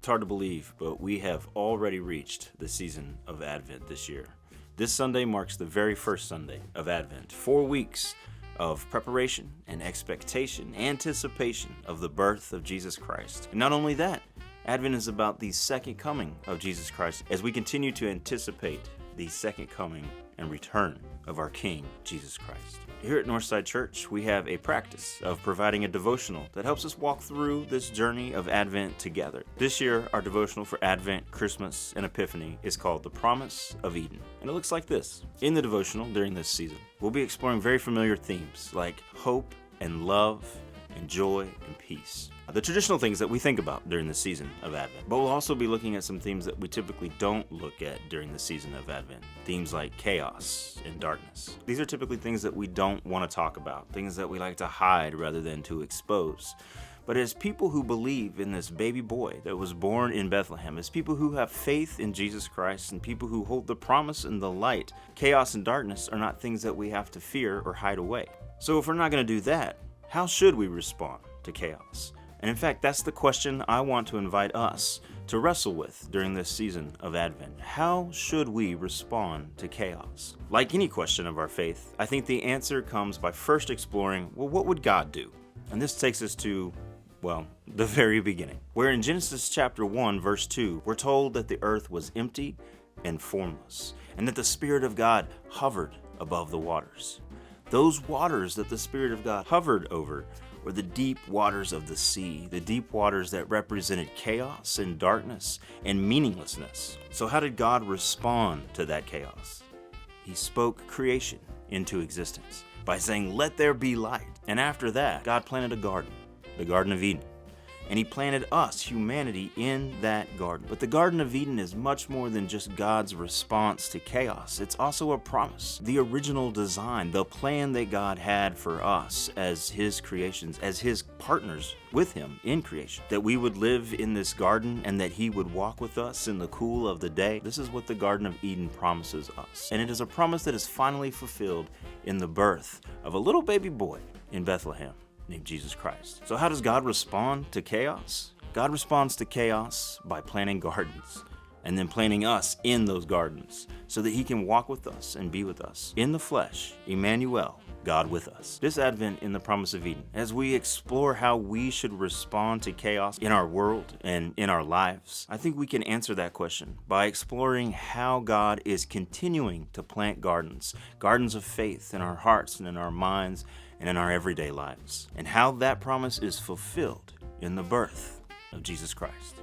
It's hard to believe, but we have already reached the season of Advent this year. This Sunday marks the very first Sunday of Advent. 4 weeks of preparation and expectation, anticipation of the birth of Jesus Christ. And not only that, Advent is about the second coming of Jesus Christ as we continue to anticipate the second coming and return of our King, Jesus Christ. Here at Northside Church, we have a practice of providing a devotional that helps us walk through this journey of Advent together. This year, our devotional for Advent, Christmas, and Epiphany is called The Promise of Eden. And it looks like this. In the devotional during this season, we'll be exploring very familiar themes like hope and love and joy and peace. The traditional things that we think about during the season of Advent. But we'll also be looking at some themes that we typically don't look at during the season of Advent. Themes like chaos and darkness. These are typically things that we don't want to talk about, things that we like to hide rather than to expose. But as people who believe in this baby boy that was born in Bethlehem, as people who have faith in Jesus Christ and people who hold the promise and the light, chaos and darkness are not things that we have to fear or hide away. So if we're not going to do that, how should we respond to chaos? And in fact, that's the question I want to invite us to wrestle with during this season of Advent. How should we respond to chaos? Like any question of our faith, I think the answer comes by first exploring, well, what would God do? And this takes us to, well, the very beginning, where in Genesis chapter 1, verse 2, we're told that the earth was empty and formless, and that the Spirit of God hovered above the waters. Those waters that the Spirit of God hovered over were the deep waters of the sea, the deep waters that represented chaos and darkness and meaninglessness. So how did God respond to that chaos? He spoke creation into existence by saying, "Let there be light." And after that, God planted a garden, the Garden of Eden. And he planted us, humanity, in that garden. But the Garden of Eden is much more than just God's response to chaos. It's also a promise, the original design, the plan that God had for us as his creations, as his partners with him in creation. That we would live in this garden and that he would walk with us in the cool of the day. This is what the Garden of Eden promises us. And it is a promise that is finally fulfilled in the birth of a little baby boy in Bethlehem named Jesus Christ. So how does God respond to chaos? God responds to chaos by planting gardens and then planting us in those gardens so that he can walk with us and be with us in the flesh, Emmanuel, God with us. This Advent in the Promise of Eden, as we explore how we should respond to chaos in our world and in our lives, I think we can answer that question by exploring how God is continuing to plant gardens of faith in our hearts and in our minds and in our everyday lives, and how that promise is fulfilled in the birth of Jesus Christ.